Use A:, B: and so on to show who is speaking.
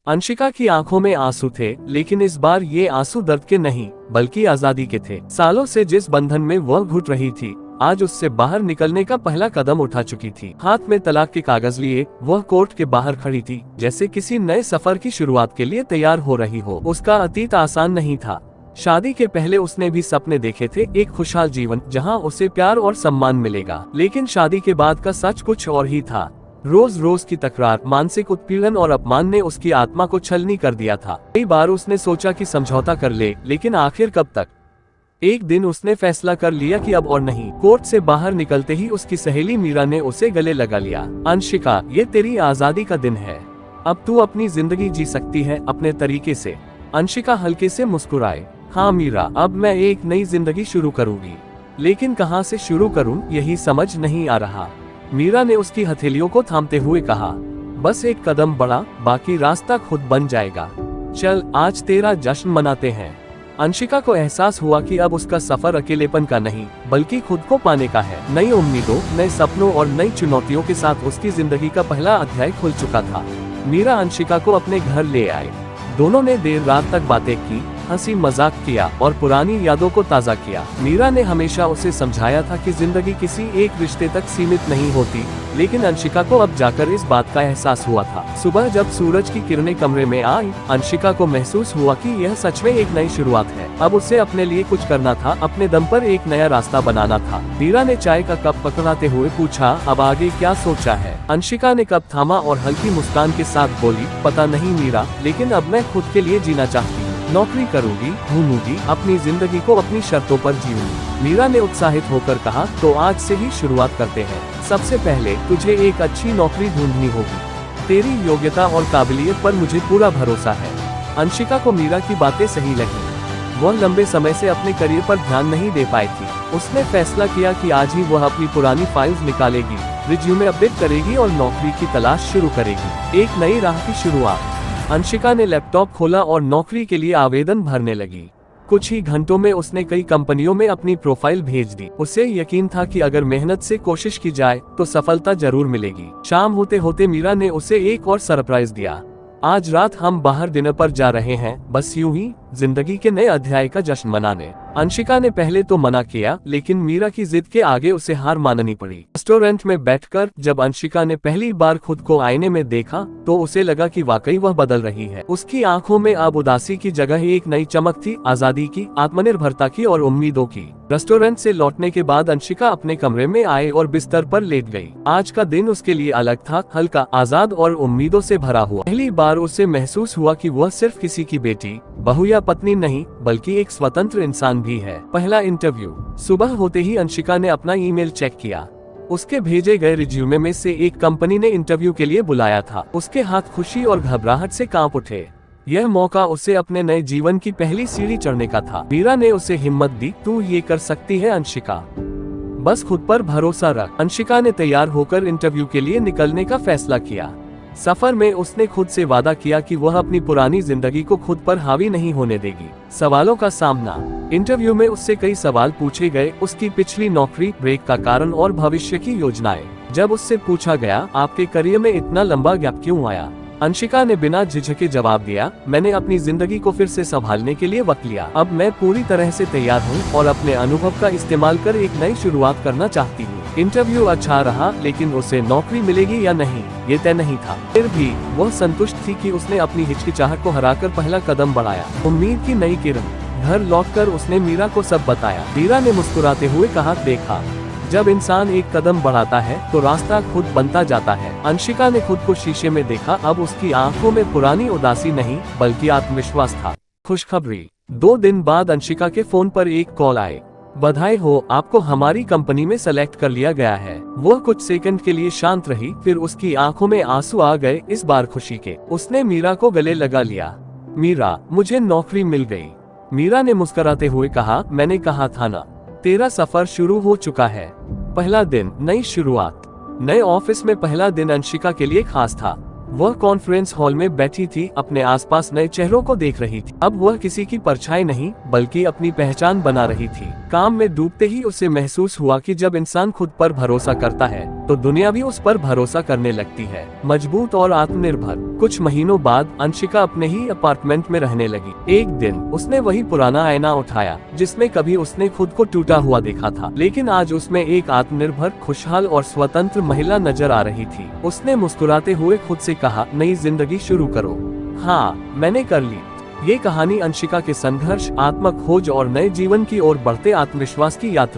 A: अंशिका की आंखों में आंसू थे, लेकिन इस बार ये आंसू दर्द के नहीं बल्कि आजादी के थे। सालों से जिस बंधन में वह घुट रही थी, आज उससे बाहर निकलने का पहला कदम उठा चुकी थी। हाथ में तलाक के कागज लिए वह कोर्ट के बाहर खड़ी थी, जैसे किसी नए सफर की शुरुआत के लिए तैयार हो रही हो। उसका अतीत आसान नहीं था। शादी के पहले उसने भी सपने देखे थे, एक खुशहाल जीवन जहां उसे प्यार और सम्मान मिलेगा। लेकिन शादी के बाद का सच कुछ और ही था। रोज रोज की तकरार, मानसिक उत्पीड़न और अपमान ने उसकी आत्मा को छलनी कर दिया था। कई बार उसने सोचा कि समझौता कर ले, लेकिन आखिर कब तक। एक दिन उसने फैसला कर लिया कि अब और नहीं। कोर्ट से बाहर निकलते ही उसकी सहेली मीरा ने उसे गले लगा लिया। अंशिका, ये तेरी आजादी का दिन है। अब तू अपनी जिंदगी जी सकती है अपने तरीके से। अंशिका हल्के से मुस्कुराए। हाँ मीरा, अब मैं एक नई जिंदगी शुरू करूंगी, लेकिन कहाँ से शुरू करूं यही समझ नहीं आ रहा। मीरा ने उसकी हथेलियों को थामते हुए कहा, बस एक कदम बढ़ा, बाकी रास्ता खुद बन जाएगा। चल, आज तेरा जश्न मनाते हैं। अंशिका को एहसास हुआ कि अब उसका सफर अकेलेपन का नहीं बल्कि खुद को पाने का है। नई उम्मीदों, नए सपनों और नई चुनौतियों के साथ उसकी जिंदगी का पहला अध्याय खुल चुका था। मीरा अंशिका को अपने घर ले आए। दोनों ने देर रात तक बातें की, हंसी मजाक किया और पुरानी यादों को ताज़ा किया। मीरा ने हमेशा उसे समझाया था कि जिंदगी किसी एक रिश्ते तक सीमित नहीं होती, लेकिन अंशिका को अब जाकर इस बात का एहसास हुआ था। सुबह जब सूरज की किरणें कमरे में आई, अंशिका को महसूस हुआ कि यह सच में एक नई शुरुआत है। अब उसे अपने लिए कुछ करना था, अपने दम पर एक नया रास्ता बनाना था। मीरा ने चाय का कप पकड़ाते हुए पूछा, अब आगे क्या सोचा है? अंशिका ने कप थामा और हल्की मुस्कान के साथ बोली, पता नहीं मीरा, लेकिन अब मैं खुद के लिए जीना चाहती हूँ। नौकरी करूंगी, घूमूंगी, अपनी जिंदगी को अपनी शर्तों पर जीऊंगी। मीरा ने उत्साहित होकर कहा, तो आज से ही शुरुआत करते हैं। सबसे पहले तुझे एक अच्छी नौकरी ढूंढनी होगी। तेरी योग्यता और काबिलियत पर मुझे पूरा भरोसा है। अंशिका को मीरा की बातें सही लगी। वह लंबे समय से अपने करियर पर ध्यान नहीं दे पाई थी। उसने फैसला किया कि आज ही वह अपनी पुरानी फाइल्स निकालेगी, रिज्यूमे अपडेट करेगी और नौकरी की तलाश शुरू करेगी। एक नई राह की शुरुआत। अंशिका ने लैपटॉप खोला और नौकरी के लिए आवेदन भरने लगी। कुछ ही घंटों में उसने कई कंपनियों में अपनी प्रोफाइल भेज दी। उसे यकीन था कि अगर मेहनत से कोशिश की जाए तो सफलता जरूर मिलेगी। शाम होते होते मीरा ने उसे एक और सरप्राइज दिया। आज रात हम बाहर डिनर पर जा रहे हैं, बस यूं ही जिंदगी के नए अध्याय का जश्न मनाने। अंशिका ने पहले तो मना किया, लेकिन मीरा की जिद के आगे उसे हार माननी पड़ी। रेस्टोरेंट में बैठकर जब अंशिका ने पहली बार खुद को आईने में देखा, तो उसे लगा कि वाकई वह बदल रही है। उसकी आंखों में अब उदासी की जगह एक नई चमक थी, आजादी की, आत्मनिर्भरता की और उम्मीदों की। रेस्टोरेंट से लौटने के बाद अंशिका अपने कमरे में आए और बिस्तर पर लेट गई। आज का दिन उसके लिए अलग था, हल्का, आजाद और उम्मीदों से भरा हुआ। पहली बार उसे महसूस हुआ कि वह सिर्फ किसी की बेटी, बहू या पत्नी नहीं, बल्कि एक स्वतंत्र इंसान भी है। पहला इंटरव्यू। सुबह होते ही अंशिका ने अपना ईमेल चेक किया। उसके भेजे गए रिज्यूमे में से एक कंपनी ने इंटरव्यू के लिए बुलाया था। उसके हाथ खुशी और घबराहट से कांप उठे। यह मौका उसे अपने नए जीवन की पहली सीढ़ी चढ़ने का था। मीरा ने उसे हिम्मत दी, तू ये कर सकती है अंशिका, बस खुद पर भरोसा रख। अंशिका ने तैयार होकर इंटरव्यू के लिए निकलने का फैसला किया। सफर में उसने खुद से वादा किया कि वह अपनी पुरानी जिंदगी को खुद पर हावी नहीं होने देगी। सवालों का सामना। इंटरव्यू में उससे कई सवाल पूछे गए, उसकी पिछली नौकरी, ब्रेक का कारण और भविष्य की योजनाएं। जब उससे पूछा गया, आपके करियर में इतना लंबा गैप क्यों आया, अंशिका ने बिना झिझके जवाब दिया, मैंने अपनी जिंदगी को फिर से संभालने के लिए वक्त लिया। अब मैं पूरी तरह से तैयार हूँ और अपने अनुभव का इस्तेमाल कर एक नई शुरुआत करना चाहती हूँ। इंटरव्यू अच्छा रहा, लेकिन उसे नौकरी मिलेगी या नहीं ये तय नहीं था। फिर भी वह संतुष्ट थी कि उसने अपनी हिचकिचाहट को हराकर पहला कदम बढ़ाया। उम्मीद की नई किरण। घर लौटकर उसने मीरा को सब बताया। मीरा ने मुस्कुराते हुए कहा, देखा, जब इंसान एक कदम बढ़ाता है तो रास्ता खुद बनता जाता है। अंशिका ने खुद को शीशे में देखा। अब उसकी आंखों में पुरानी उदासी नहीं बल्कि आत्मविश्वास था। खुशखबरी। 2 दिन बाद अंशिका के फोन पर एक कॉल आए। बधाई हो, आपको हमारी कंपनी में सेलेक्ट कर लिया गया है। वह कुछ सेकंड के लिए शांत रही, फिर उसकी आंखों में आंसू आ गए, इस बार खुशी के। उसने मीरा को गले लगा लिया। मीरा, मुझे नौकरी मिल गई। मीरा ने मुस्कुराते हुए कहा, मैंने कहा था ना, तेरा सफर शुरू हो चुका है। पहला दिन, नई शुरुआत। नए ऑफिस में पहला दिन अंशिका के लिए खास था। वह कॉन्फ्रेंस हॉल में बैठी थी, अपने आसपास नए चेहरों को देख रही थी। अब वह किसी की परछाई नहीं बल्कि अपनी पहचान बना रही थी। काम में डूबते ही उसे महसूस हुआ कि जब इंसान खुद पर भरोसा करता है तो दुनिया भी उस पर भरोसा करने लगती है। मजबूत और आत्मनिर्भर। कुछ महीनों बाद अंशिका अपने ही अपार्टमेंट में रहने लगी। एक दिन उसने वही पुराना आईना उठाया जिसमें कभी उसने खुद को टूटा हुआ देखा था, लेकिन आज उसमें एक आत्मनिर्भर, खुशहाल और स्वतंत्र महिला नजर आ रही थी। उसने मुस्कुराते हुए खुद से कहा, नई जिंदगी शुरू करो। हाँ, मैंने कर ली। ये कहानी अंशिका के संघर्ष, आत्मक खोज और नए जीवन की ओर बढ़ते आत्मविश्वास की यात्रा